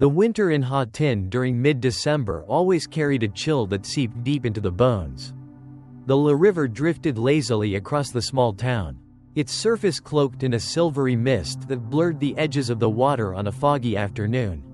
The winter in Hà Tĩnh during mid-December always carried a chill that seeped deep into the bones. The river drifted lazily across the small town, its surface cloaked in a silvery mist that blurred the edges of the water on a foggy afternoon.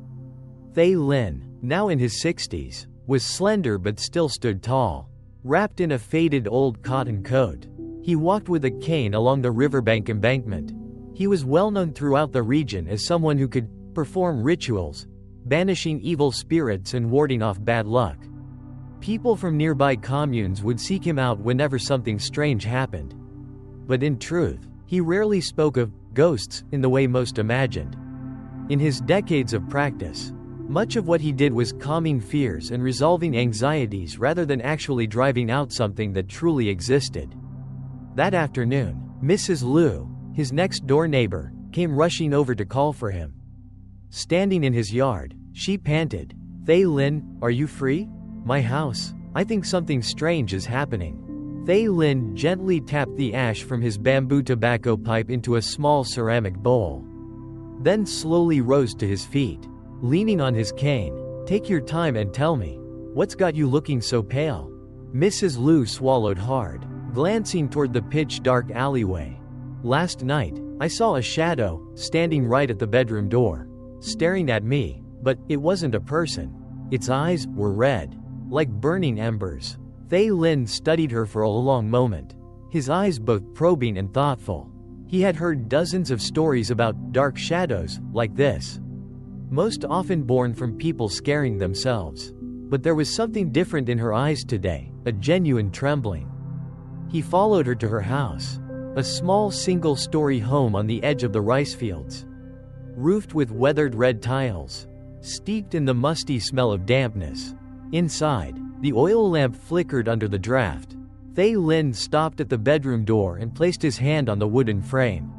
Ke Lin, now in his 60s, was slender but still stood tall, wrapped in a faded old cotton coat. He walked with a cane along the riverbank embankment. He was well known throughout the region as someone who could perform rituals, banishing evil spirits and warding off bad luck. People from nearby communes would seek him out whenever something strange happened. But in truth, he rarely spoke of ghosts in the way most imagined. In his decades of practice, much of what he did was calming fears and resolving anxieties rather than actually driving out something that truly existed. That afternoon, Mrs. Liu, his next-door neighbor, came rushing over to call for him. Standing in his yard, she panted, "Ke Lin, are you free? My house. I think something strange is happening." Ke Lin gently tapped the ash from his bamboo tobacco pipe into a small ceramic bowl. Then slowly rose to his feet. Leaning on his cane, "Take your time and tell me. What's got you looking so pale?" Mrs. Liu swallowed hard, glancing toward the pitch-dark alleyway. "Last night, I saw a shadow, standing right at the bedroom door, staring at me, but it wasn't a person. Its eyes were red, like burning embers." Ke Lin studied her for a long moment, his eyes both probing and thoughtful. He had heard dozens of stories about dark shadows like this, most often born from people scaring themselves. But there was something different in her eyes today, a genuine trembling. He followed her to her house, a small single-story home on the edge of the rice fields, roofed with weathered red tiles, steeped in the musty smell of dampness. Inside, the oil lamp flickered under the draft. Ke Lin stopped at the bedroom door and placed his hand on the wooden frame.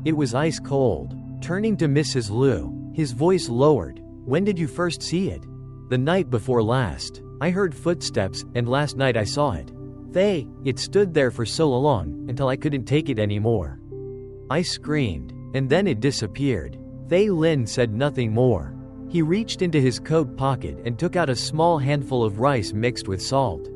It was ice cold. Turning to Mrs. Liu, his voice lowered, "When did you first see it?" "The night before last. I heard footsteps, and last night I saw it. It stood there for so long, until I couldn't take it anymore. I screamed, and then it disappeared." Ke Lin said nothing more. He reached into his coat pocket and took out a small handful of rice mixed with salt,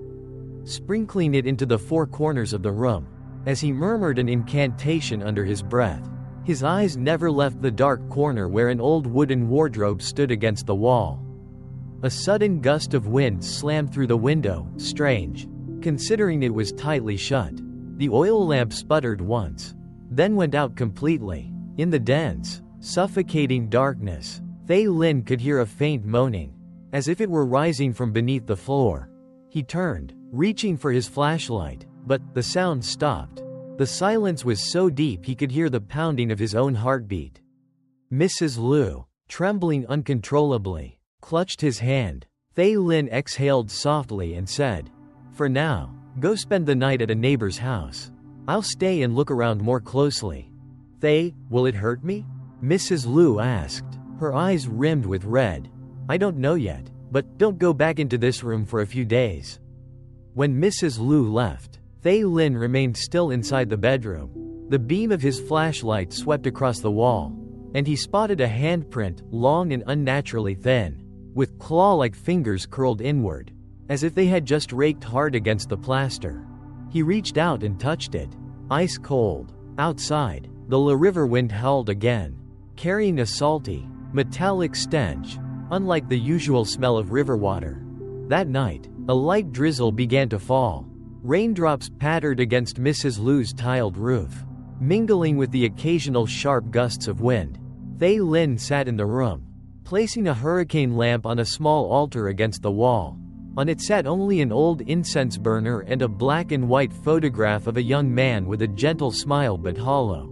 sprinkling it into the four corners of the room. As he murmured an incantation under his breath, his eyes never left the dark corner where an old wooden wardrobe stood against the wall. A sudden gust of wind slammed through the window, strange, considering it was tightly shut. The oil lamp sputtered once, then went out completely. In the dense, suffocating darkness, Ke Lin could hear a faint moaning, as if it were rising from beneath the floor. He turned, reaching for his flashlight, but the sound stopped. The silence was so deep he could hear the pounding of his own heartbeat. Mrs. Liu, trembling uncontrollably, clutched his hand. Ke Lin exhaled softly and said, "For now, go spend the night at a neighbor's house. I'll stay and look around more closely." Will it hurt me?" Mrs. Liu asked, her eyes rimmed with red. "I don't know yet, but don't go back into this room for a few days." When Mrs. Liu left, Ke Lin remained still inside the bedroom. The beam of his flashlight swept across the wall, and he spotted a handprint, long and unnaturally thin, with claw-like fingers curled inward, as if they had just raked hard against the plaster. He reached out and touched it. Ice cold. Outside, the river wind howled again, carrying a salty, metallic stench, unlike the usual smell of river water. That night, a light drizzle began to fall. Raindrops pattered against Mrs. Liu's tiled roof, mingling with the occasional sharp gusts of wind. Ke Lin sat in the room, placing a hurricane lamp on a small altar against the wall. On it sat only an old incense burner and a black and white photograph of a young man with a gentle smile but hollow,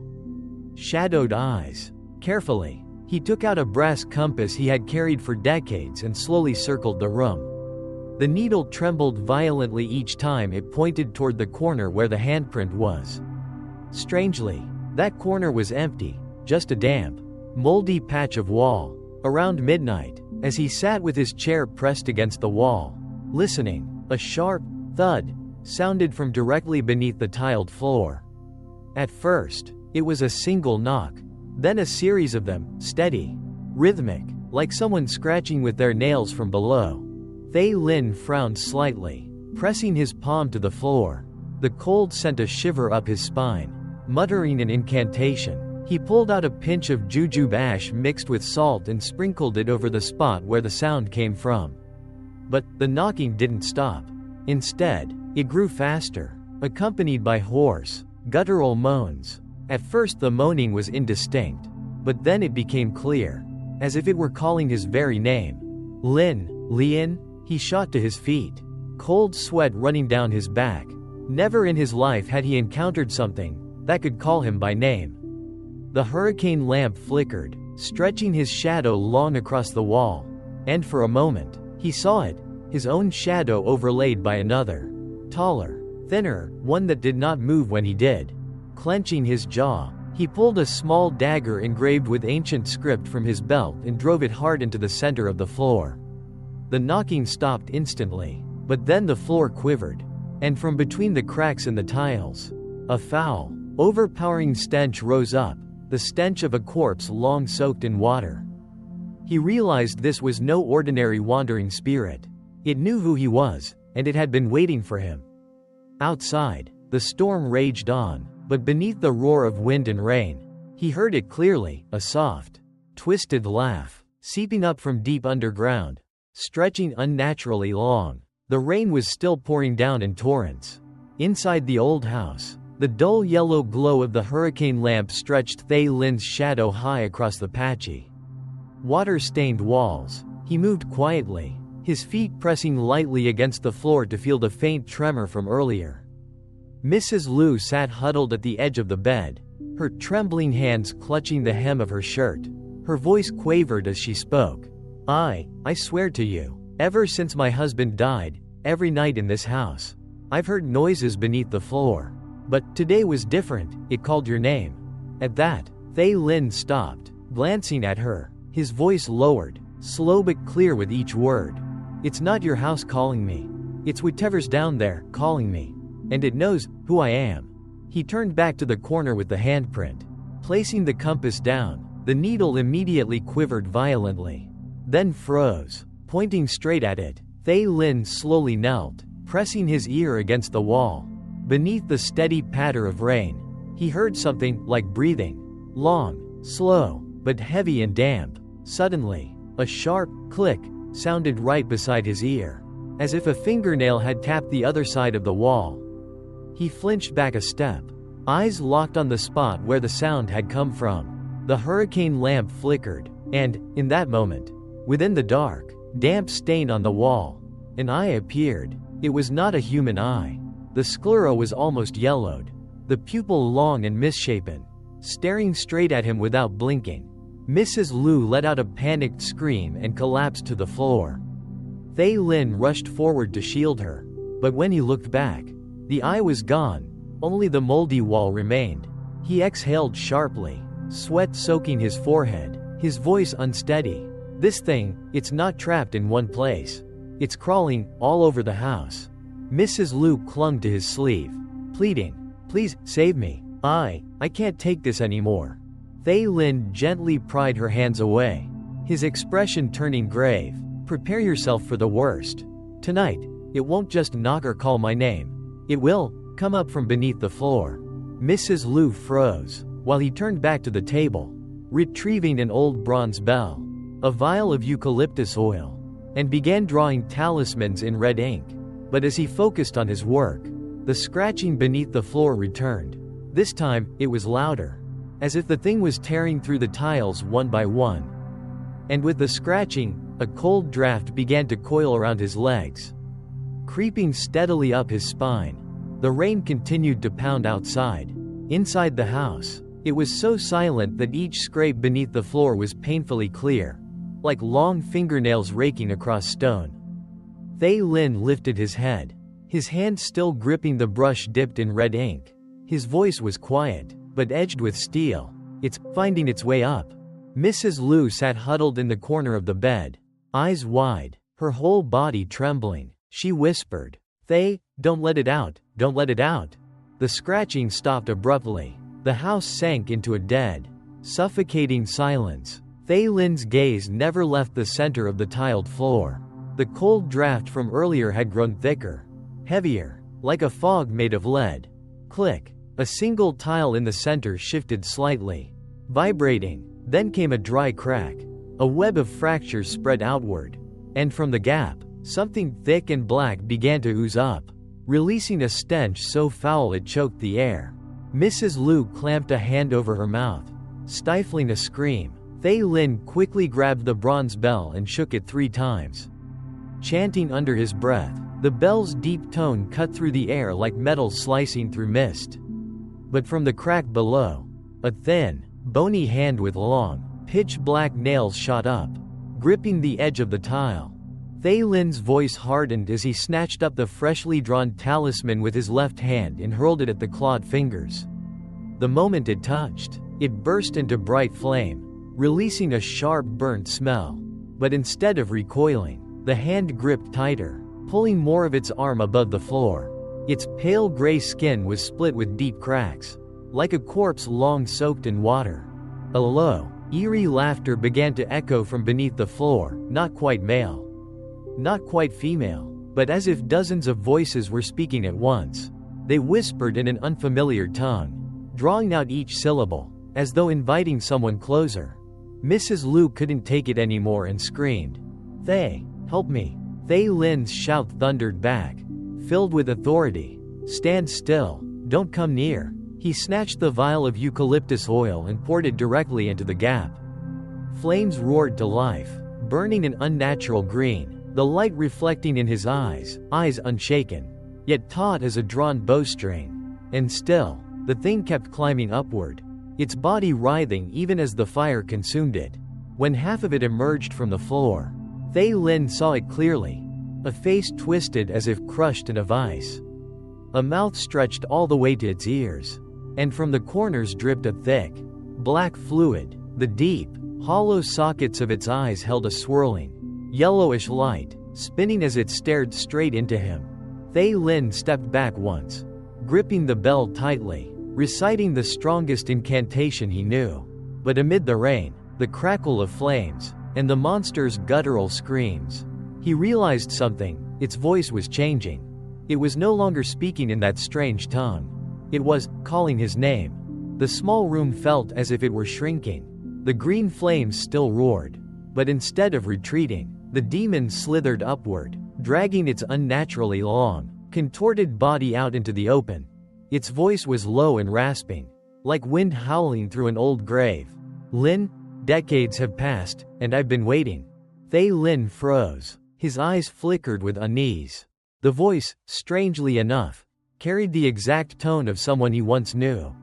shadowed eyes. Carefully, he took out a brass compass he had carried for decades and slowly circled the room. The needle trembled violently each time it pointed toward the corner where the handprint was. Strangely, that corner was empty, just a damp, moldy patch of wall. Around midnight, as he sat with his chair pressed against the wall, listening, a sharp thud sounded from directly beneath the tiled floor. At first, it was a single knock, then a series of them, steady, rhythmic, like someone scratching with their nails from below. Thay Lin frowned slightly, pressing his palm to the floor. The cold sent a shiver up his spine. Muttering an incantation, he pulled out a pinch of jujube ash mixed with salt and sprinkled it over the spot where the sound came from. But the knocking didn't stop. Instead, it grew faster, accompanied by hoarse, guttural moans. At first the moaning was indistinct, but then it became clear, as if it were calling his very name. Lin. He shot to his feet, cold sweat running down his back. Never in his life had he encountered something that could call him by name. The hurricane lamp flickered, stretching his shadow long across the wall, and for a moment, he saw it, his own shadow overlaid by another, taller, thinner, one that did not move when he did. Clenching his jaw, he pulled a small dagger engraved with ancient script from his belt and drove it hard into the center of the floor. The knocking stopped instantly, but then the floor quivered, and from between the cracks in the tiles, a foul, overpowering stench rose up, the stench of a corpse long soaked in water. He realized this was no ordinary wandering spirit. It knew who he was, and it had been waiting for him. Outside, the storm raged on, but beneath the roar of wind and rain, he heard it clearly, a soft, twisted laugh, seeping up from deep underground, stretching unnaturally long. The rain was still pouring down in torrents. Inside the old house, the dull yellow glow of the hurricane lamp stretched Thay Lin's shadow high across the patchy, water-stained walls. He moved quietly, his feet pressing lightly against the floor to feel the faint tremor from earlier. Mrs. Lu sat huddled at the edge of the bed, her trembling hands clutching the hem of her shirt. Her voice quavered as she spoke. I swear to you, ever since my husband died, every night in this house, I've heard noises beneath the floor. But today was different, it called your name. At that, Thay Lin stopped, glancing at her, his voice lowered, slow but clear with each word. It's not your house calling me. It's whatever's down there, calling me. And it knows who I am. He turned back to the corner with the handprint. Placing the compass down, the needle immediately quivered violently, then froze. Pointing straight at it, Thay Lin slowly knelt, pressing his ear against the wall. Beneath the steady patter of rain, he heard something like breathing. Long, slow, but heavy and damp. Suddenly, a sharp click sounded right beside his ear, as if a fingernail had tapped the other side of the wall. He flinched back a step, eyes locked on the spot where the sound had come from. The hurricane lamp flickered, and, in that moment, within the dark, damp stain on the wall, an eye appeared. It was not a human eye. The sclera was almost yellowed, the pupil long and misshapen, staring straight at him without blinking. Mrs. Lu let out a panicked scream and collapsed to the floor. Thay Lin rushed forward to shield her, but when he looked back, the eye was gone, only the moldy wall remained. He exhaled sharply, sweat soaking his forehead, his voice unsteady. This thing, it's not trapped in one place. It's crawling all over the house. Mrs. Lu clung to his sleeve, pleading, please, save me. I can't take this anymore. Thay Lin gently pried her hands away, his expression turning grave. Prepare yourself for the worst. Tonight, it won't just knock or call my name. It will come up from beneath the floor. Mrs. Lu froze, while he turned back to the table, retrieving an old bronze bell, a vial of eucalyptus oil, and began drawing talismans in red ink. But as he focused on his work, the scratching beneath the floor returned. This time, it was louder, as if the thing was tearing through the tiles one by one. And with the scratching, a cold draft began to coil around his legs, creeping steadily up his spine. The rain continued to pound outside. Inside the house, it was so silent that each scrape beneath the floor was painfully clear, like long fingernails raking across stone. Thay Lin lifted his head, his hand still gripping the brush dipped in red ink. His voice was quiet, but edged with steel. It's finding its way up. Mrs. Lu sat huddled in the corner of the bed, eyes wide, her whole body trembling. She whispered, Thay, don't let it out, don't let it out. The scratching stopped abruptly. The house sank into a dead, suffocating silence. Thay Lin's gaze never left the center of the tiled floor. The cold draft from earlier had grown thicker, heavier, like a fog made of lead. Click. A single tile in the center shifted slightly, vibrating. Then came a dry crack. A web of fractures spread outward. And from the gap, something thick and black began to ooze up, releasing a stench so foul it choked the air. Mrs. Liu clamped a hand over her mouth, stifling a scream. Thay Lin quickly grabbed the bronze bell and shook it 3 times, chanting under his breath. The bell's deep tone cut through the air like metal slicing through mist. But from the crack below, a thin, bony hand with long, pitch-black nails shot up, gripping the edge of the tile. Thay Lin's voice hardened as he snatched up the freshly drawn talisman with his left hand and hurled it at the clawed fingers. The moment it touched, it burst into bright flame, releasing a sharp burnt smell. But instead of recoiling, the hand gripped tighter, pulling more of its arm above the floor. Its pale gray skin was split with deep cracks, like a corpse long soaked in water. A low, eerie laughter began to echo from beneath the floor, not quite male, not quite female, but as if dozens of voices were speaking at once. They whispered in an unfamiliar tongue, drawing out each syllable, as though inviting someone closer. Mrs. Liu couldn't take it anymore and screamed, "Thay, help me." Thay Lin's shout thundered back, filled with authority. "Stand still, don't come near." He snatched the vial of eucalyptus oil and poured it directly into the gap. Flames roared to life, burning an unnatural green, the light reflecting in his eyes unshaken, yet taut as a drawn bowstring. And still, the thing kept climbing upward, its body writhing even as the fire consumed it. When half of it emerged from the floor, Thay Lin saw it clearly. A face twisted as if crushed in a vice. A mouth stretched all the way to its ears. And from the corners dripped a thick, black fluid. The deep, hollow sockets of its eyes held a swirling, yellowish light, spinning as it stared straight into him. Thay Lin stepped back once, gripping the bell tightly, reciting the strongest incantation he knew. But amid the rain, the crackle of flames, and the monster's guttural screams, he realized something. Its voice was changing. It was no longer speaking in that strange tongue. It was calling his name. The small room felt as if it were shrinking. The green flames still roared, but instead of retreating, the demon slithered upward, dragging its unnaturally long, contorted body out into the open. Its voice was low and rasping, like wind howling through an old grave. "Lin, decades have passed, and I've been waiting." Thay Lin froze. His eyes flickered with unease. The voice, strangely enough, carried the exact tone of someone he once knew.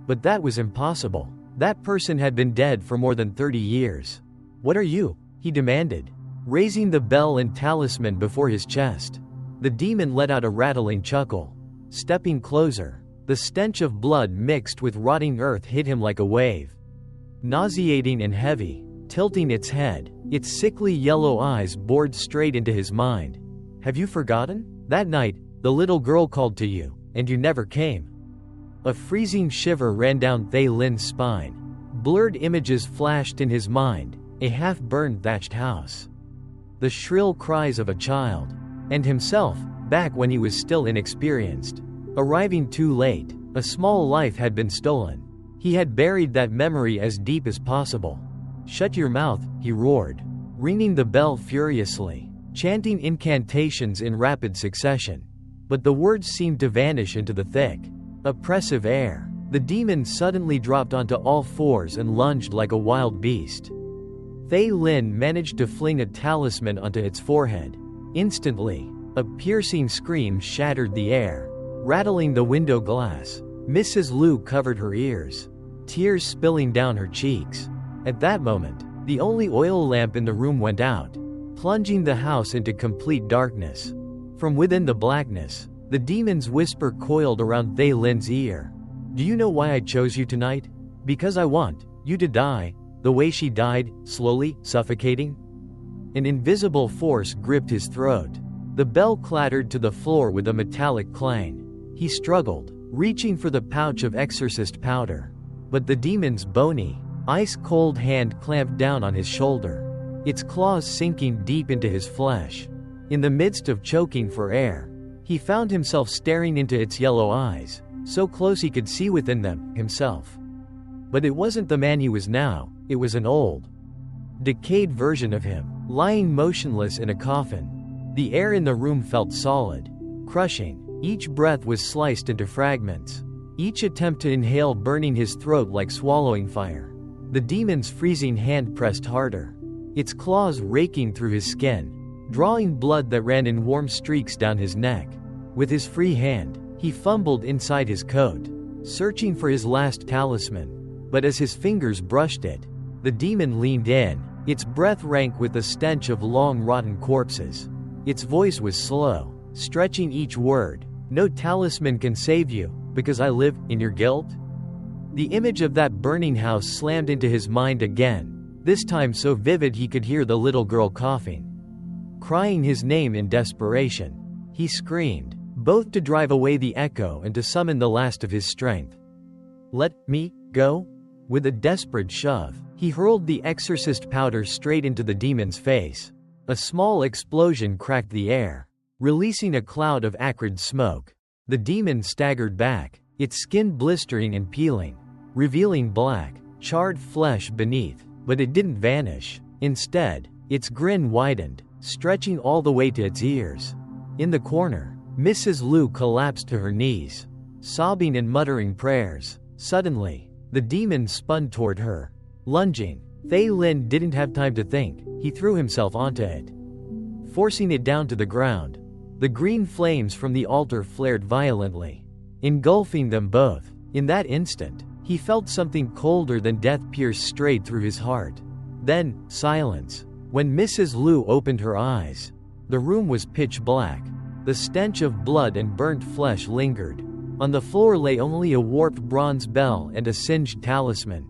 But that was impossible. That person had been dead for more than 30 years. "What are you?" he demanded, raising the bell and talisman before his chest. The demon let out a rattling chuckle. Stepping closer, the stench of blood mixed with rotting earth hit him like a wave. Nauseating and heavy, tilting its head, its sickly yellow eyes bored straight into his mind. "Have you forgotten? That night, the little girl called to you, and you never came." A freezing shiver ran down Thay Lin's spine. Blurred images flashed in his mind, a half-burned thatched house, the shrill cries of a child, and himself, back when he was still inexperienced. Arriving too late, a small life had been stolen. He had buried that memory as deep as possible. "Shut your mouth," he roared, ringing the bell furiously, chanting incantations in rapid succession. But the words seemed to vanish into the thick, oppressive air. The demon suddenly dropped onto all fours and lunged like a wild beast. Thay Lin managed to fling a talisman onto its forehead. Instantly, a piercing scream shattered the air, rattling the window glass. Mrs. Liu covered her ears, tears spilling down her cheeks. At that moment, the only oil lamp in the room went out, plunging the house into complete darkness. From within the blackness, the demon's whisper coiled around Thay Lin's ear. "Do you know why I chose you tonight? Because I want you to die, the way she died, slowly, suffocating." An invisible force gripped his throat. The bell clattered to the floor with a metallic clang. He struggled, reaching for the pouch of Exorcist powder. But the demon's bony, Ice-cold hand clamped down on his shoulder, its claws sinking deep into his flesh. In the midst of choking for air, he found himself staring into its yellow eyes, so close he could see within them himself. But it wasn't the man he was now, it was an old, decayed version of him, lying motionless in a coffin. The air in the room felt solid, crushing. Each breath was sliced into fragments, each attempt to inhale burning his throat like swallowing fire. The demon's freezing hand pressed harder, its claws raking through his skin, drawing blood that ran in warm streaks down his neck. With his free hand, he fumbled inside his coat, searching for his last talisman. But as his fingers brushed it, the demon leaned in, its breath rank with the stench of long rotten corpses. Its voice was slow, stretching each word. "No talisman can save you, because I live in your guilt." The image of that burning house slammed into his mind again, this time so vivid he could hear the little girl coughing, crying his name in desperation. He screamed, both to drive away the echo and to summon the last of his strength. "Let me go?" With a desperate shove, he hurled the exorcist powder straight into the demon's face. A small explosion cracked the air, releasing a cloud of acrid smoke. The demon staggered back, its skin blistering and peeling, revealing black, charred flesh beneath. But it didn't vanish. Instead, its grin widened, stretching all the way to its ears. In the corner, Mrs. Lu collapsed to her knees, sobbing and muttering prayers. Suddenly, the demon spun toward her, lunging. Thay Lin didn't have time to think, he threw himself onto it, forcing it down to the ground. The green flames from the altar flared violently, engulfing them both. In that instant, he felt something colder than death pierce straight through his heart. Then, silence. When Mrs. Lu opened her eyes, the room was pitch black. The stench of blood and burnt flesh lingered. On the floor lay only a warped bronze bell and a singed talisman.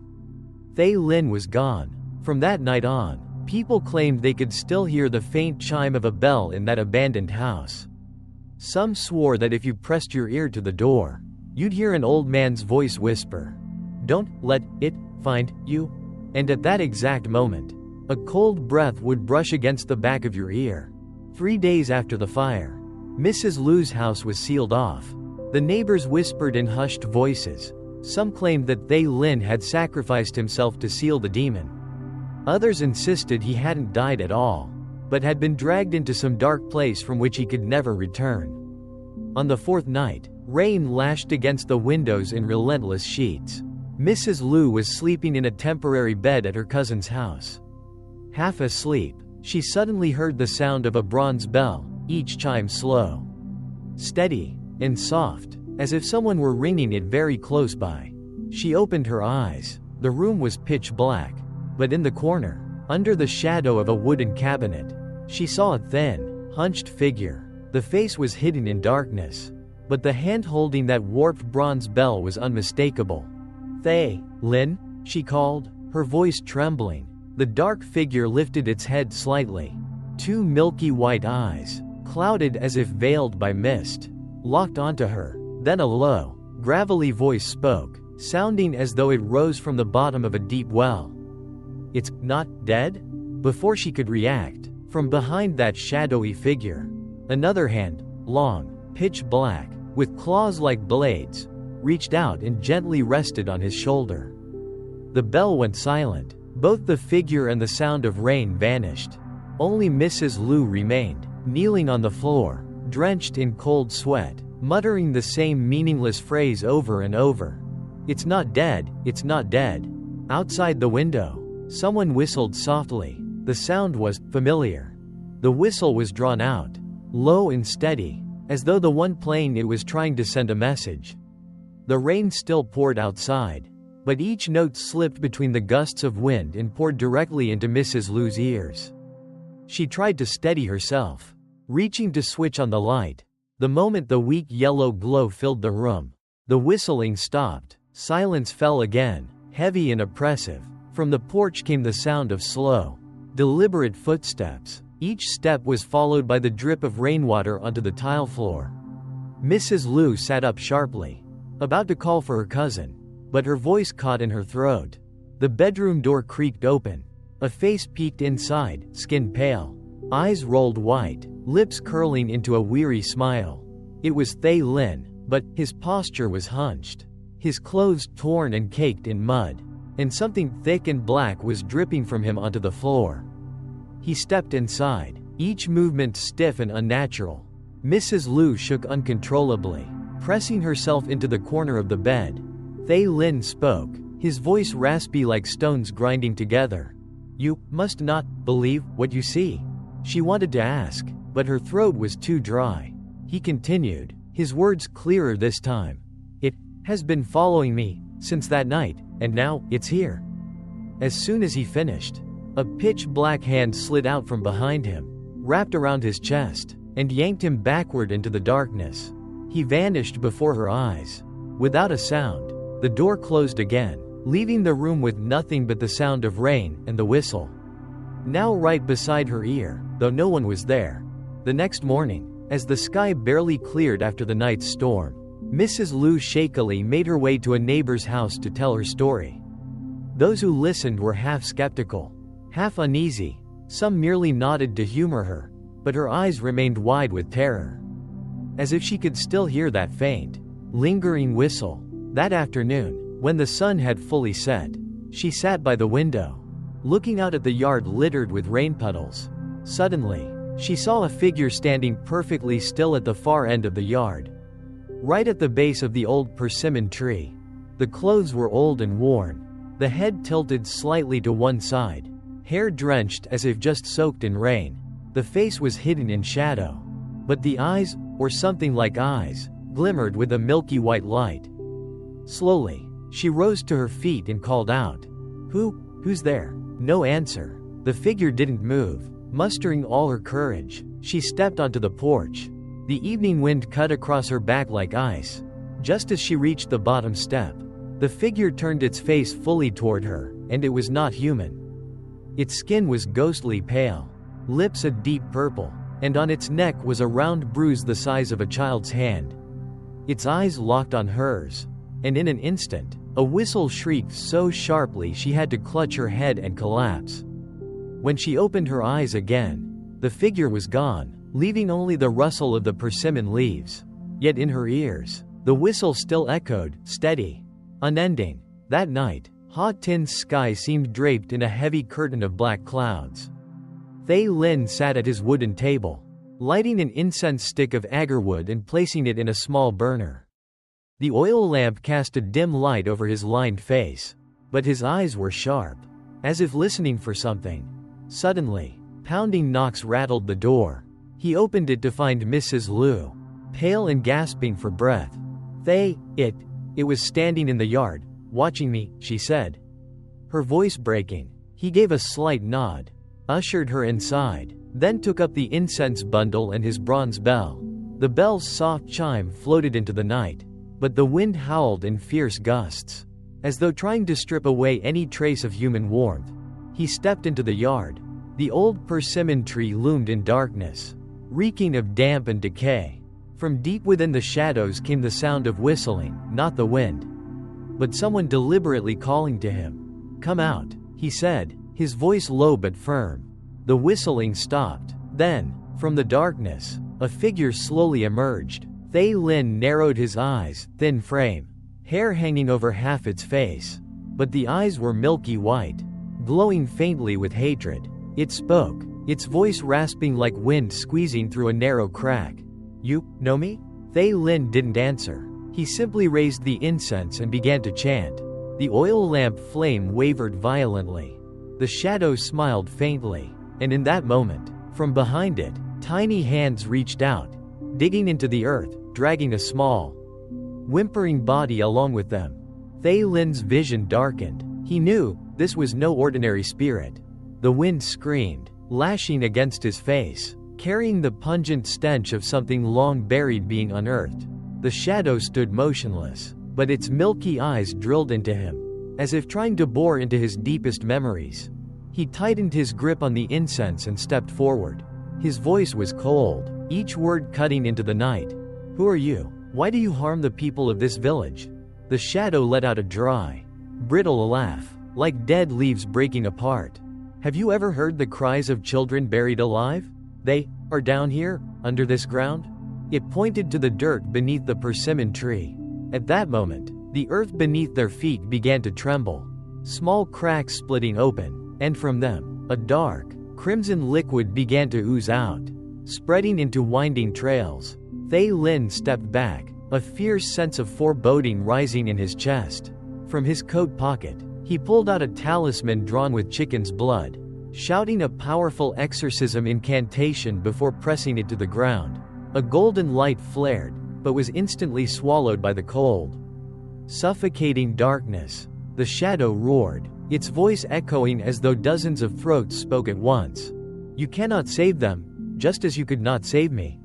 Thay Lin was gone. From that night on, people claimed they could still hear the faint chime of a bell in that abandoned house. Some swore that if you pressed your ear to the door, you'd hear an old man's voice whisper, "Don't let it find you." And at that exact moment, a cold breath would brush against the back of your ear. 3 days after the fire, Mrs. Lu's house was sealed off. The neighbors whispered in hushed voices. Some claimed that Thay Lin had sacrificed himself to seal the demon. Others insisted he hadn't died at all, but had been dragged into some dark place from which he could never return. On the 4th night, rain lashed against the windows in relentless sheets. Mrs. Lu was sleeping in a temporary bed at her cousin's house. Half asleep, she suddenly heard the sound of a bronze bell, each chime slow, steady, and soft, as if someone were ringing it very close by. She opened her eyes. The room was pitch black, but in the corner, under the shadow of a wooden cabinet, she saw a thin, hunched figure. The face was hidden in darkness, but the hand holding that warped bronze bell was unmistakable. "Thay Lin?" she called, her voice trembling. The dark figure lifted its head slightly. 2 milky white eyes, clouded as if veiled by mist, locked onto her. Then a low, gravelly voice spoke, sounding as though it rose from the bottom of a deep well. "It's not dead?" Before she could react, from behind that shadowy figure, another hand, long, pitch black, with claws like blades, reached out and gently rested on his shoulder. The bell went silent. Both the figure and the sound of rain vanished. Only Mrs. Lu remained, kneeling on the floor, drenched in cold sweat, muttering the same meaningless phrase over and over. "It's not dead, it's not dead." Outside the window, someone whistled softly. The sound was familiar. The whistle was drawn out, low and steady, as though the one playing it was trying to send a message. The rain still poured outside, but each note slipped between the gusts of wind and poured directly into Mrs. Lu's ears. She tried to steady herself, reaching to switch on the light. The moment the weak yellow glow filled the room, the whistling stopped. Silence fell again, heavy and oppressive. From the porch came the sound of slow, deliberate footsteps. Each step was followed by the drip of rainwater onto the tile floor. Mrs. Lu sat up sharply, about to call for her cousin, but her voice caught in her throat. The bedroom door creaked open. A face peeked inside, skin pale. Eyes rolled white, lips curling into a weary smile. It was Thay Lin, but his posture was hunched. His clothes torn and caked in mud, and something thick and black was dripping from him onto the floor. He stepped inside, each movement stiff and unnatural. Mrs. Liu shook uncontrollably, pressing herself into the corner of the bed. Thay Lin spoke, his voice raspy like stones grinding together. "You must not believe what you see." She wanted to ask, but her throat was too dry. He continued, his words clearer this time. "It has been following me since that night, and now it's here." As soon as he finished, a pitch-black hand slid out from behind him, wrapped around his chest, and yanked him backward into the darkness. He vanished before her eyes. Without a sound, the door closed again, leaving the room with nothing but the sound of rain and the whistle. Now right beside her ear, though no one was there. The next morning, as the sky barely cleared after the night's storm, Mrs. Liu shakily made her way to a neighbor's house to tell her story. Those who listened were half skeptical, half uneasy. Some merely nodded to humor her, but her eyes remained wide with terror. As if she could still hear that faint, lingering whistle. That afternoon, when the sun had fully set, she sat by the window, looking out at the yard littered with rain puddles. Suddenly, she saw a figure standing perfectly still at the far end of the yard, right at the base of the old persimmon tree. The clothes were old and worn, the head tilted slightly to one side, hair drenched as if just soaked in rain. The face was hidden in shadow, but the eyes, or something like eyes, glimmered with a milky white light. Slowly, she rose to her feet and called out, Who's there?" No answer. The figure didn't move. Mustering all her courage, she stepped onto the porch. The evening wind cut across her back like ice. Just as she reached the bottom step, the figure turned its face fully toward her, and it was not human. Its skin was ghostly pale, lips a deep purple, and on its neck was a round bruise the size of a child's hand. Its eyes locked on hers, and in an instant, a whistle shrieked so sharply she had to clutch her head and collapse. When she opened her eyes again, the figure was gone, leaving only the rustle of the persimmon leaves. Yet in her ears, the whistle still echoed, steady, unending. That night, Ha Tin's sky seemed draped in a heavy curtain of black clouds. Thay Lin sat at his wooden table, lighting an incense stick of agarwood and placing it in a small burner. The oil lamp cast a dim light over his lined face, but his eyes were sharp, as if listening for something. Suddenly, pounding knocks rattled the door. He opened it to find Mrs. Liu, pale and gasping for breath. It was standing in the yard, watching me, she said. Her voice breaking, he gave a slight nod, ushered her inside, then took up the incense bundle and his bronze bell. The bell's soft chime floated into the night, but the wind howled in fierce gusts, as though trying to strip away any trace of human warmth. He stepped into the yard. The old persimmon tree loomed in darkness, reeking of damp and decay. From deep within the shadows came the sound of whistling, not the wind, but someone deliberately calling to him. "Come out," he said, his voice low but firm. The whistling stopped. Then, from the darkness, a figure slowly emerged. Thay Lin narrowed his eyes, thin frame, hair hanging over half its face, but the eyes were milky white, glowing faintly with hatred. It spoke, its voice rasping like wind squeezing through a narrow crack. "You know me?" Thay Lin didn't answer. He simply raised the incense and began to chant. The oil lamp flame wavered violently. The shadow smiled faintly, and in that moment, from behind it, tiny hands reached out, digging into the earth, dragging a small, whimpering body along with them. Thay Lin's vision darkened. He knew this was no ordinary spirit. The wind screamed, lashing against his face, carrying the pungent stench of something long buried being unearthed. The shadow stood motionless, but its milky eyes drilled into him, as if trying to bore into his deepest memories. He tightened his grip on the incense and stepped forward. His voice was cold, each word cutting into the night. "Who are you? Why do you harm the people of this village?" The shadow let out a dry, brittle laugh. like dead leaves breaking apart. Have you ever heard the cries of children buried alive? They are down here, under this ground? It pointed to the dirt beneath the persimmon tree. At that moment, the earth beneath their feet began to tremble, small cracks splitting open, and from them, a dark, crimson liquid began to ooze out, spreading into winding trails. Thay Lin stepped back, a fierce sense of foreboding rising in his chest. From his coat pocket, he pulled out a talisman drawn with chicken's blood, shouting a powerful exorcism incantation before pressing it to the ground. A golden light flared, but was instantly swallowed by the cold, suffocating darkness. The shadow roared, its voice echoing as though dozens of throats spoke at once. You cannot save them, just as you could not save me.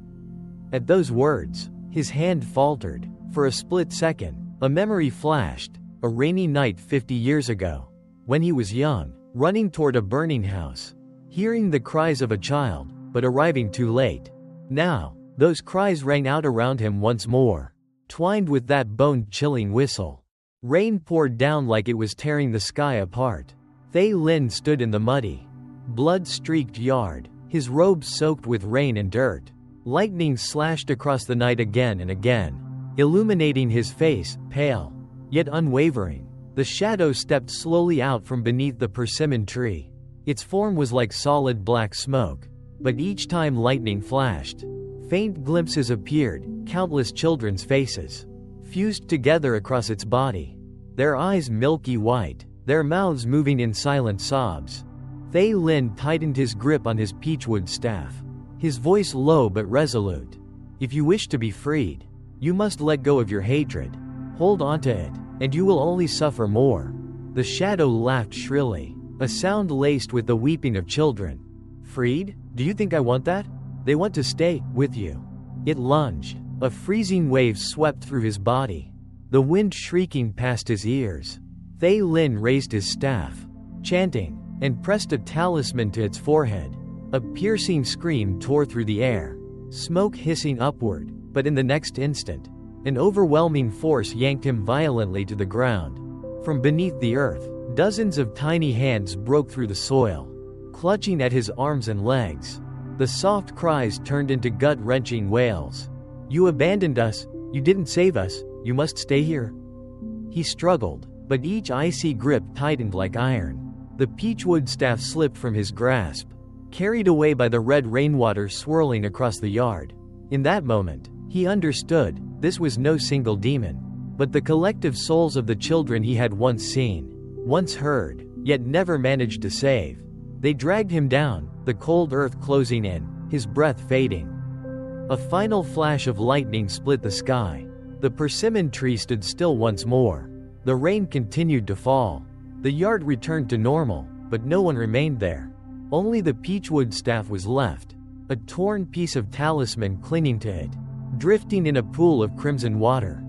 At those words, his hand faltered. For a split second, a memory flashed, a rainy night 50 years ago, when he was young, running toward a burning house, hearing the cries of a child, but arriving too late. Now, those cries rang out around him once more, twined with that bone-chilling whistle. Rain poured down like it was tearing the sky apart. Thay Lin stood in the muddy, blood-streaked yard, his robes soaked with rain and dirt. Lightning slashed across the night again and again, illuminating his face, pale, yet unwavering. The shadow stepped slowly out from beneath the persimmon tree. Its form was like solid black smoke, but each time lightning flashed, faint glimpses appeared, countless children's faces, fused together across its body, their eyes milky white, their mouths moving in silent sobs. Thay Lin tightened his grip on his peachwood staff, his voice low but resolute. If you wish to be freed, you must let go of your hatred. Hold on to it, and you will only suffer more. The shadow laughed shrilly, a sound laced with the weeping of children. Freed? Do you think I want that? They want to stay with you. It lunged. A freezing wave swept through his body, the wind shrieking past his ears. Thay Lin raised his staff, chanting, and pressed a talisman to its forehead. A piercing scream tore through the air, smoke hissing upward, but in the next instant, an overwhelming force yanked him violently to the ground. From beneath the earth, dozens of tiny hands broke through the soil, clutching at his arms and legs. The soft cries turned into gut-wrenching wails. You abandoned us, you didn't save us, you must stay here. He struggled, but each icy grip tightened like iron. The peachwood staff slipped from his grasp, carried away by the red rainwater swirling across the yard. In that moment, he understood, this was no single demon, but the collective souls of the children he had once seen, once heard, yet never managed to save. They dragged him down, the cold earth closing in, his breath fading. A final flash of lightning split the sky. The persimmon tree stood still once more. The rain continued to fall. The yard returned to normal, but no one remained there. Only the peachwood staff was left, a torn piece of talisman clinging to it, drifting in a pool of crimson water.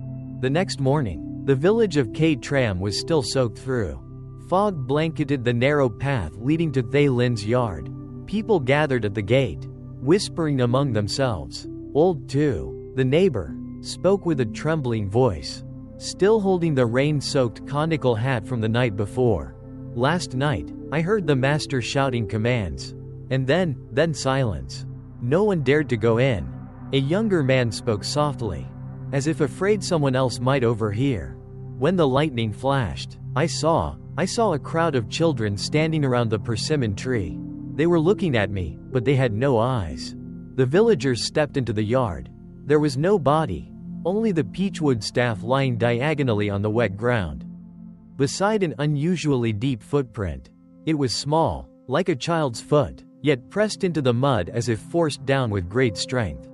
The next morning, the village of Ke Tram was still soaked through. Fog blanketed the narrow path leading to Thay Lin's yard. People gathered at the gate, whispering among themselves. Old Tu, the neighbor, spoke with a trembling voice, still holding the rain-soaked conical hat from the night before. Last night, I heard the master shouting commands. And then silence. No one dared to go in. A younger man spoke softly, as if afraid someone else might overhear. When the lightning flashed, I saw a crowd of children standing around the persimmon tree. They were looking at me, but they had no eyes. The villagers stepped into the yard. There was no body, only the peachwood staff lying diagonally on the wet ground, beside an unusually deep footprint. It was small, like a child's foot, yet pressed into the mud as if forced down with great strength.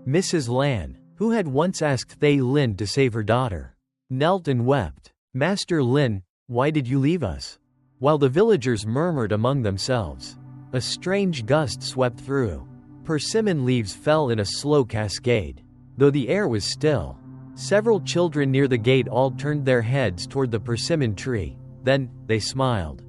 Mrs. Lan, who had once asked Thay Lin to save her daughter, knelt and wept. Master Lin, why did you leave us? While the villagers murmured among themselves, a strange gust swept through. Persimmon leaves fell in a slow cascade. Though the air was still, several children near the gate all turned their heads toward the persimmon tree. Then, they smiled.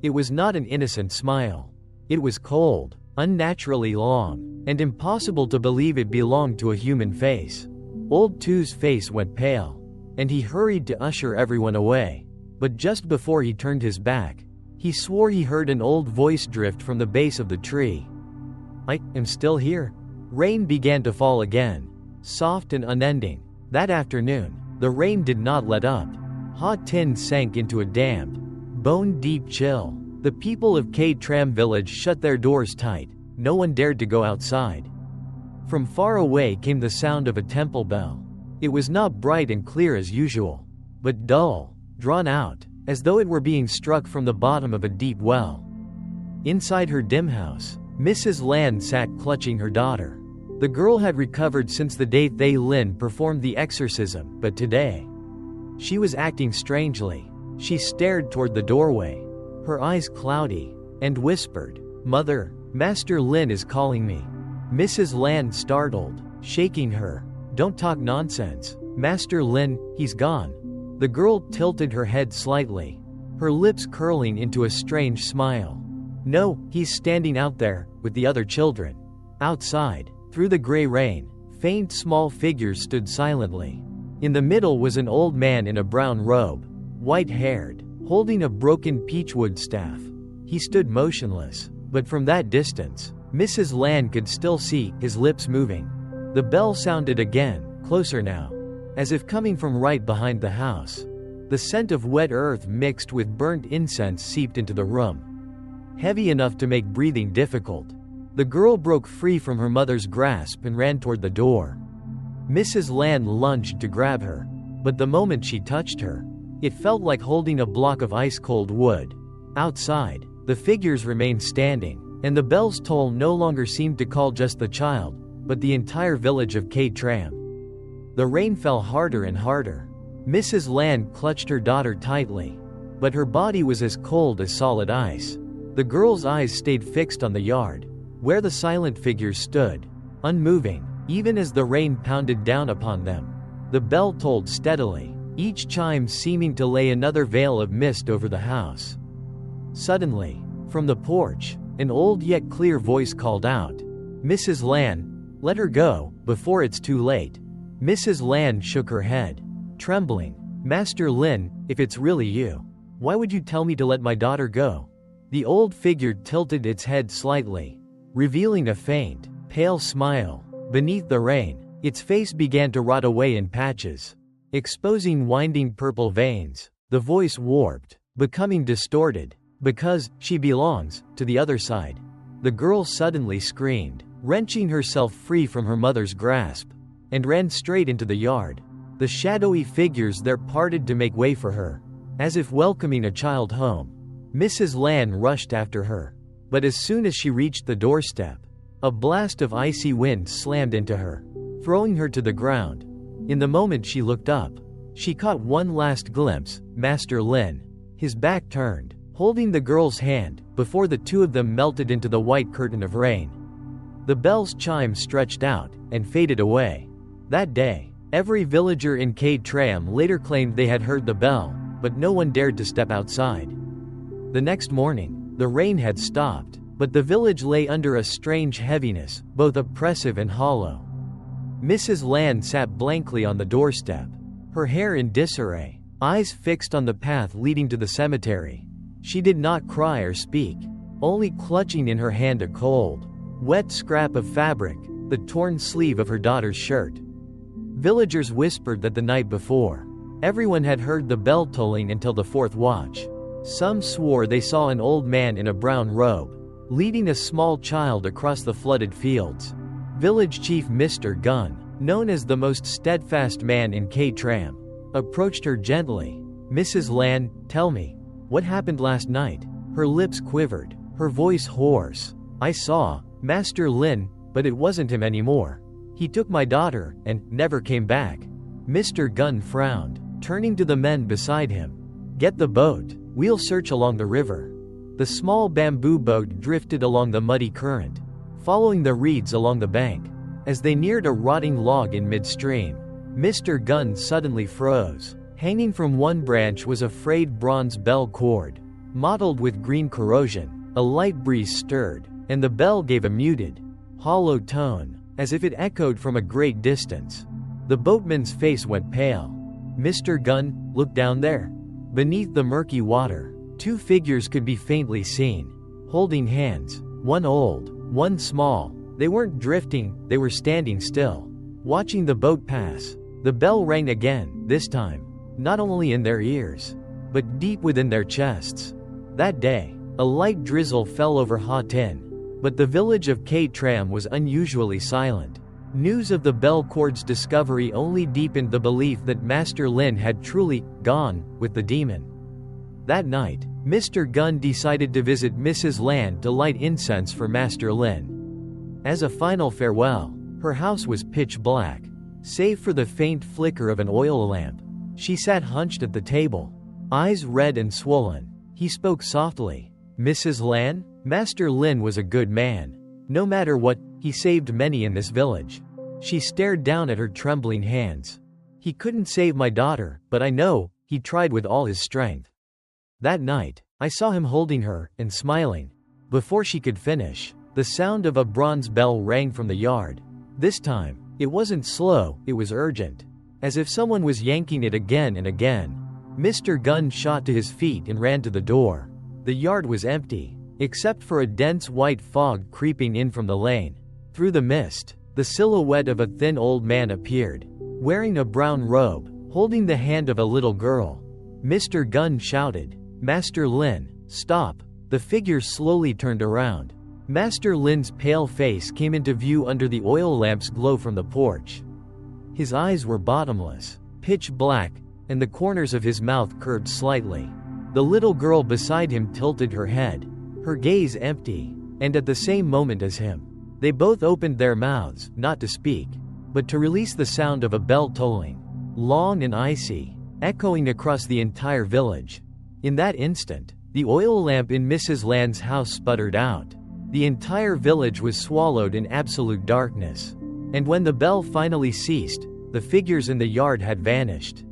It was not an innocent smile. It was cold, unnaturally long, and impossible to believe it belonged to a human face. Old Tu's face went pale, and he hurried to usher everyone away. but just before he turned his back, he swore he heard an old voice drift from the base of the tree. "I am still here." Rain began to fall again, soft and unending. That afternoon, the rain did not let up. Hot tin sank into a damp, bone-deep chill. The people of Ke Tram village shut their doors tight. No one dared to go outside. From far away came the sound of a temple bell. It was not bright and clear as usual, but dull, drawn out, as though it were being struck from the bottom of a deep well. Inside her dim house, Mrs. Lan sat clutching her daughter. The girl had recovered since the day Thay Lin performed the exorcism, but today, she was acting strangely. She stared toward the doorway, her eyes cloudy, and whispered, "Mother, Master Lin is calling me." Mrs. Lan startled, shaking her. "Don't talk nonsense. Master Lin, he's gone." The girl tilted her head slightly, her lips curling into a strange smile. "No, he's standing out there, with the other children." Outside, through the gray rain, faint small figures stood silently. In the middle was an old man in a brown robe, white-haired, holding a broken peachwood staff. He stood motionless, but from that distance, Mrs. Lan could still see his lips moving. The bell sounded again, closer now, as if coming from right behind the house. The scent of wet earth mixed with burnt incense seeped into the room, heavy enough to make breathing difficult. The girl broke free from her mother's grasp and ran toward the door. Mrs. Lan lunged to grab her, but the moment she touched her, it felt like holding a block of ice-cold wood. Outside, the figures remained standing, and the bell's toll no longer seemed to call just the child, but the entire village of Ke Tram. The rain fell harder and harder. Mrs. Lan clutched her daughter tightly, but her body was as cold as solid ice. The girl's eyes stayed fixed on the yard, where the silent figures stood, unmoving, even as the rain pounded down upon them. The bell tolled steadily, each chime seeming to lay another veil of mist over the house. Suddenly, from the porch, an old yet clear voice called out, "Mrs. Lan, let her go, before it's too late." Mrs. Lan shook her head, trembling. "Master Lin, if it's really you, why would you tell me to let my daughter go?" The old figure tilted its head slightly, revealing a faint, pale smile. Beneath the rain, its face began to rot away in patches, exposing winding purple veins. The voice warped, becoming distorted. "Because she belongs to the other side." The girl suddenly screamed, wrenching herself free from her mother's grasp, and ran straight into the yard. The shadowy figures there parted to make way for her, as if welcoming a child home. Mrs. Lan rushed after her, but as soon as she reached the doorstep, a blast of icy wind slammed into her, throwing her to the ground. In the moment she looked up, she caught one last glimpse, Master Lin, his back turned, holding the girl's hand, before the two of them melted into the white curtain of rain. The bell's chime stretched out, and faded away. That day, every villager in Ke Tram later claimed they had heard the bell, but no one dared to step outside. The next morning, the rain had stopped, but the village lay under a strange heaviness, both oppressive and hollow. Mrs. Lan sat blankly on the doorstep, her hair in disarray, eyes fixed on the path leading to the cemetery. She did not cry or speak, only clutching in her hand a cold, wet scrap of fabric, the torn sleeve of her daughter's shirt. Villagers whispered that the night before, everyone had heard the bell tolling until the fourth watch. Some swore they saw an old man in a brown robe, leading a small child across the flooded fields. Village chief Mr. Gunn, known as the most steadfast man in Ke Tram, approached her gently. "Mrs. Lan, tell me, what happened last night?" Her lips quivered, her voice hoarse. "I saw Master Lin, but it wasn't him anymore. He took my daughter, and never came back." Mr. Gunn frowned, turning to the men beside him. "Get the boat, we'll search along the river." The small bamboo boat drifted along the muddy current, following the reeds along the bank. As they neared a rotting log in midstream, Mr. Gunn suddenly froze. Hanging from one branch was a frayed bronze bell cord, mottled with green corrosion. A light breeze stirred, and the bell gave a muted, hollow tone, as if it echoed from a great distance. The boatman's face went pale. "Mr. Gunn, look down there." Beneath the murky water, two figures could be faintly seen, holding hands, one old, one small. They weren't drifting, they were standing still, watching the boat pass. The bell rang again, this time, not only in their ears, but deep within their chests. That day, a light drizzle fell over Ha Tĩnh, but the village of Ke Tram was unusually silent. News of the bell cord's discovery only deepened the belief that Master Lin had truly gone with the demon. That night, Mr. Gunn decided to visit Mrs. Lan to light incense for Master Lin. As a final farewell, her house was pitch black, save for the faint flicker of an oil lamp. She sat hunched at the table, eyes red and swollen. He spoke softly. "Mrs. Lan, Master Lin was a good man. No matter what, he saved many in this village." She stared down at her trembling hands. "He couldn't save my daughter, but I know, he tried with all his strength." That night, I saw him holding her, and smiling. Before she could finish, the sound of a bronze bell rang from the yard. This time, it wasn't slow, it was urgent. As if someone was yanking it again and again. Mr. Gunn shot to his feet and ran to the door. The yard was empty, except for a dense white fog creeping in from the lane. Through the mist, the silhouette of a thin old man appeared, wearing a brown robe, holding the hand of a little girl. Mr. Gunn shouted, "Master Lin, stop!" The figure slowly turned around. Master Lin's pale face came into view under the oil lamp's glow from the porch. His eyes were bottomless, pitch black, and the corners of his mouth curved slightly. The little girl beside him tilted her head, her gaze empty, and at the same moment as him. They both opened their mouths, not to speak, but to release the sound of a bell tolling, long and icy, echoing across the entire village. In that instant, the oil lamp in Mrs. Lan's house sputtered out. The entire village was swallowed in absolute darkness. And when the bell finally ceased, the figures in the yard had vanished.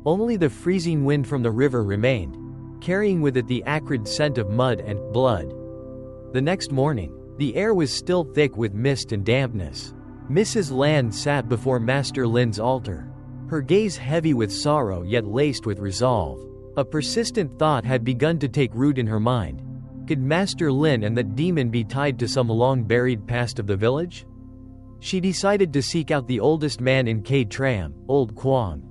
Only the freezing wind from the river remained, carrying with it the acrid scent of mud and blood. The next morning, the air was still thick with mist and dampness. Mrs. Lan sat before Master Lin's altar, her gaze heavy with sorrow yet laced with resolve. A persistent thought had begun to take root in her mind. Could Master Lin and that demon be tied to some long-buried past of the village? She decided to seek out the oldest man in Ke Tram, Old Quang.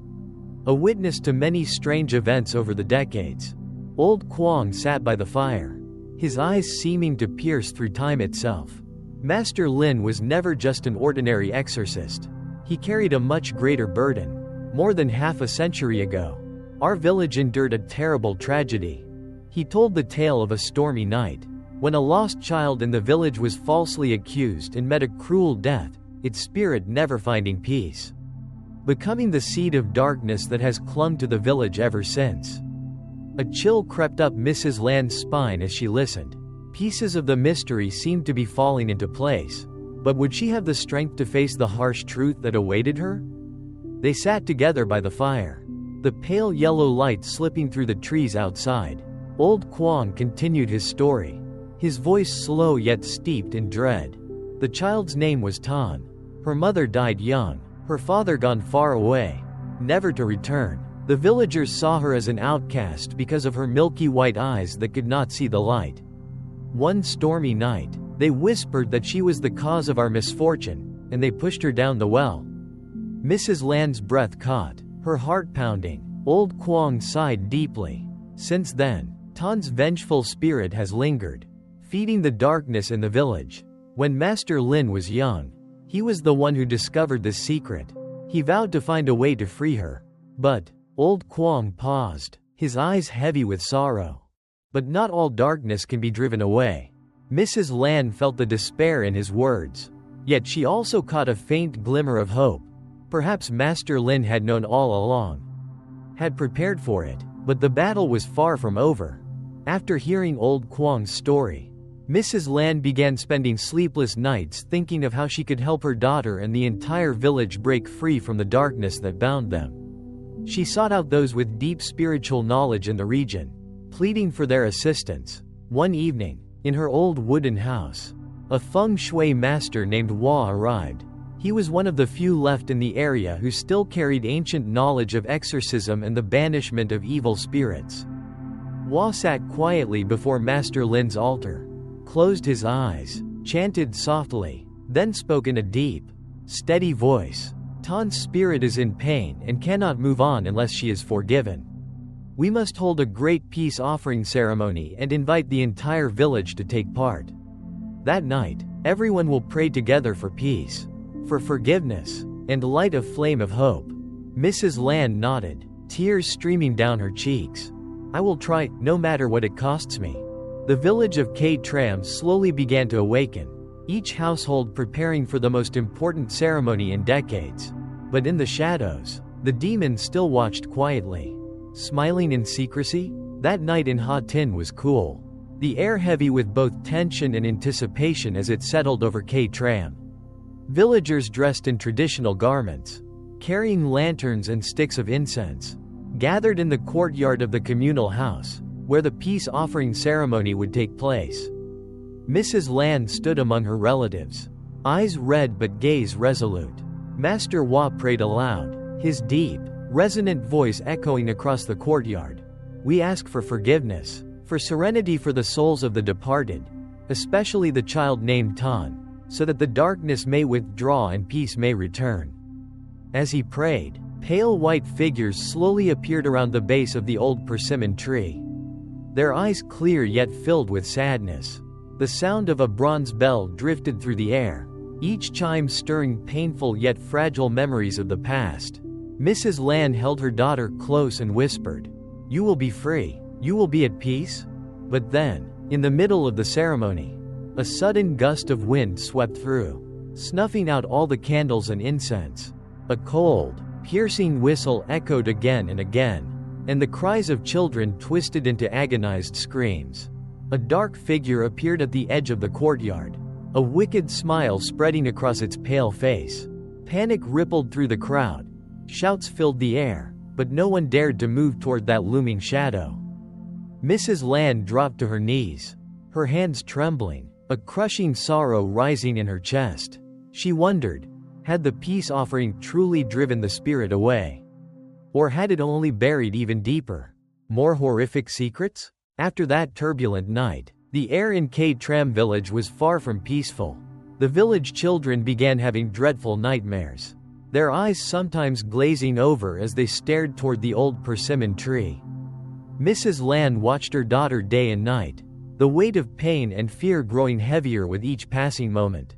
A witness to many strange events over the decades, Old Quang sat by the fire, his eyes seeming to pierce through time itself. Master Lin was never just an ordinary exorcist. He carried a much greater burden. More than half a century ago, our village endured a terrible tragedy. He told the tale of a stormy night, when a lost child in the village was falsely accused and met a cruel death, its spirit never finding peace, becoming the seed of darkness that has clung to the village ever since. A chill crept up Mrs. Lan's spine as she listened. Pieces of the mystery seemed to be falling into place, but would she have the strength to face the harsh truth that awaited her? They sat together by the fire, the pale yellow light slipping through the trees outside. Old Quang continued his story, his voice slow yet steeped in dread. The child's name was Tan. Her mother died young, her father gone far away, never to return. The villagers saw her as an outcast because of her milky white eyes that could not see the light. One stormy night, they whispered that she was the cause of our misfortune, and they pushed her down the well. Mrs. Lan's breath caught, her heart pounding. Old Quang sighed deeply. Since then, Tan's vengeful spirit has lingered, feeding the darkness in the village. When Master Lin was young, he was the one who discovered this secret. He vowed to find a way to free her. But, Old Quang paused, his eyes heavy with sorrow. But not all darkness can be driven away. Mrs. Lan felt the despair in his words. Yet she also caught a faint glimmer of hope. Perhaps Master Lin had known all along, had prepared for it, but the battle was far from over. After hearing Old Quang's story, Mrs. Lan began spending sleepless nights thinking of how she could help her daughter and the entire village break free from the darkness that bound them. She sought out those with deep spiritual knowledge in the region, pleading for their assistance. One evening, in her old wooden house, a feng shui master named Hua arrived. He He was one of the few left in the area who still carried ancient knowledge of exorcism and the banishment of evil spirits. Hua sat quietly before Master Lin's altar, closed his eyes, chanted softly, then spoke in a deep, steady voice. Tan's spirit is in pain and cannot move on unless she is forgiven. We must hold a great peace offering ceremony and invite the entire village to take part. That night, everyone will pray together for peace, for forgiveness, and light a flame of hope. Mrs. Land nodded, tears streaming down her cheeks. I will try, no matter what it costs me. The village of Ke Tram slowly began to awaken, each household preparing for the most important ceremony in decades. But in the shadows, the demon still watched quietly, smiling in secrecy. That night in Ha Tĩnh was cool, the air heavy with both tension and anticipation as it settled over Ke Tram. Villagers dressed in traditional garments, carrying lanterns and sticks of incense, gathered in the courtyard of the communal house, where the peace offering ceremony would take place. Mrs. Land stood among her relatives, eyes red but gaze resolute. Master Hua prayed aloud, his deep, resonant voice echoing across the courtyard. We ask for forgiveness, for serenity for the souls of the departed, especially the child named Tan, so that the darkness may withdraw and peace may return. As he prayed, pale white figures slowly appeared around the base of the old persimmon tree. Their eyes clear yet filled with sadness. The sound of a bronze bell drifted through the air, each chime stirring painful yet fragile memories of the past. Mrs. Land held her daughter close and whispered, "You will be free, you will be at peace." But then, in the middle of the ceremony, a sudden gust of wind swept through, snuffing out all the candles and incense. A cold, piercing whistle echoed again and again, and the cries of children twisted into agonized screams. A dark figure appeared at the edge of the courtyard, a wicked smile spreading across its pale face. Panic rippled through the crowd. Shouts filled the air, but no one dared to move toward that looming shadow. Mrs. Land dropped to her knees, her hands trembling, a crushing sorrow rising in her chest. She wondered, had the peace offering truly driven the spirit away? Or had it only buried even deeper, more horrific secrets? After that turbulent night, the air in Ke Tram village was far from peaceful. The village children began having dreadful nightmares, their eyes sometimes glazing over as they stared toward the old persimmon tree. Mrs. Land watched her daughter day and night, the weight of pain and fear growing heavier with each passing moment.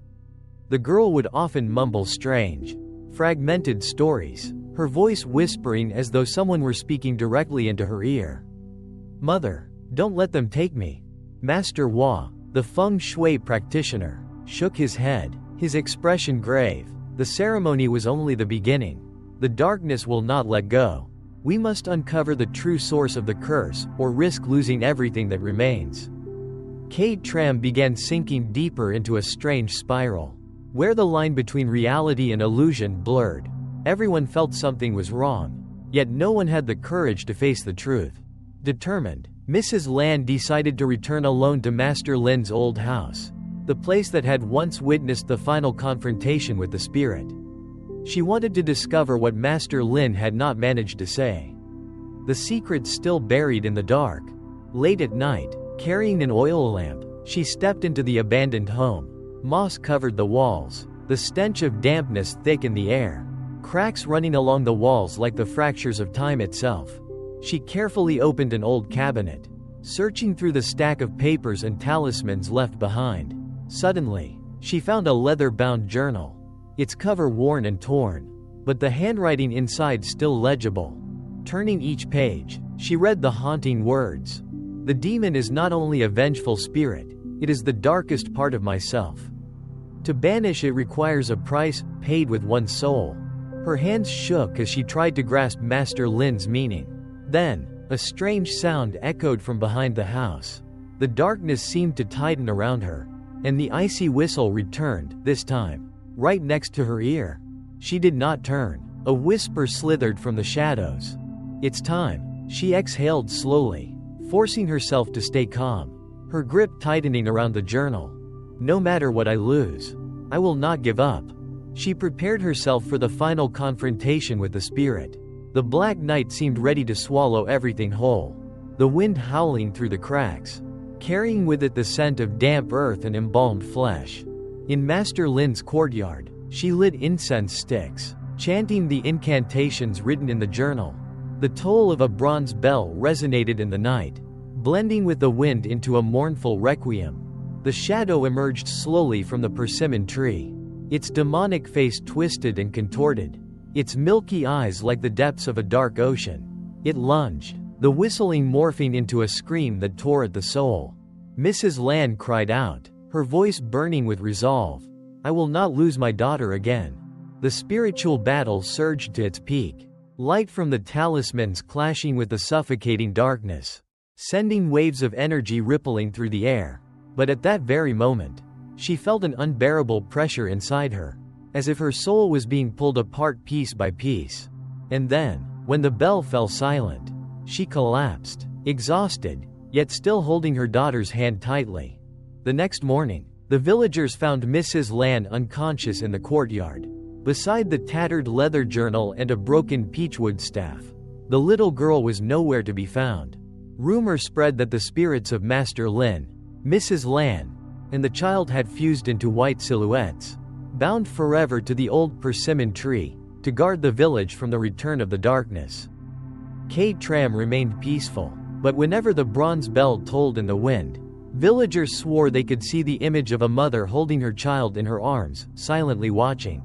The girl would often mumble strange, fragmented stories, her voice whispering as though someone were speaking directly into her ear. "Mother, don't let them take me." Master Hua, the feng shui practitioner, shook his head, his expression grave. The ceremony was only the beginning. The darkness will not let go. We must uncover the true source of the curse, or risk losing everything that remains. Ke Tram began sinking deeper into a strange spiral, where the line between reality and illusion blurred. Everyone felt something was wrong, yet no one had the courage to face the truth. Determined, Mrs. Land decided to return alone to Master Lin's old house, the place that had once witnessed the final confrontation with the spirit. She wanted to discover what Master Lin had not managed to say. The secret still buried in the dark. Late at night, carrying an oil lamp, she stepped into the abandoned home. Moss covered the walls, the stench of dampness thick in the air, cracks running along the walls like the fractures of time itself. She carefully opened an old cabinet, searching through the stack of papers and talismans left behind. Suddenly, she found a leather-bound journal, its cover worn and torn, but the handwriting inside still legible. Turning each page, she read the haunting words. "The demon is not only a vengeful spirit, it is the darkest part of myself. To banish it requires a price paid with one's soul." Her hands shook as she tried to grasp Master Lin's meaning. Then, a strange sound echoed from behind the house. The darkness seemed to tighten around her, and the icy whistle returned, this time, right next to her ear. She did not turn. A whisper slithered from the shadows. "It's time." She exhaled slowly, forcing herself to stay calm, her grip tightening around the journal. "No matter what I lose, I will not give up." She prepared herself for the final confrontation with the spirit. The black night seemed ready to swallow everything whole. The wind howling through the cracks, carrying with it the scent of damp earth and embalmed flesh. In Master Lin's courtyard, she lit incense sticks, chanting the incantations written in the journal. The toll of a bronze bell resonated in the night, blending with the wind into a mournful requiem. The shadow emerged slowly from the persimmon tree, its demonic face twisted and contorted, its milky eyes like the depths of a dark ocean. It lunged, the whistling morphing into a scream that tore at the soul. Mrs. Land cried out, her voice burning with resolve. "I will not lose my daughter again." The spiritual battle surged to its peak, light from the talismans clashing with the suffocating darkness, sending waves of energy rippling through the air. But at that very moment, she felt an unbearable pressure inside her, as if her soul was being pulled apart piece by piece. And then, when the bell fell silent, she collapsed, exhausted, yet still holding her daughter's hand tightly. The next morning, the villagers found Mrs. Lan unconscious in the courtyard, beside the tattered leather journal and a broken peachwood staff. The little girl was nowhere to be found. Rumor spread that the spirits of Master Lin, Mrs. Lan, and the child had fused into white silhouettes, bound forever to the old persimmon tree, to guard the village from the return of the darkness. Ke Tram remained peaceful, but whenever the bronze bell tolled in the wind, villagers swore they could see the image of a mother holding her child in her arms, silently watching.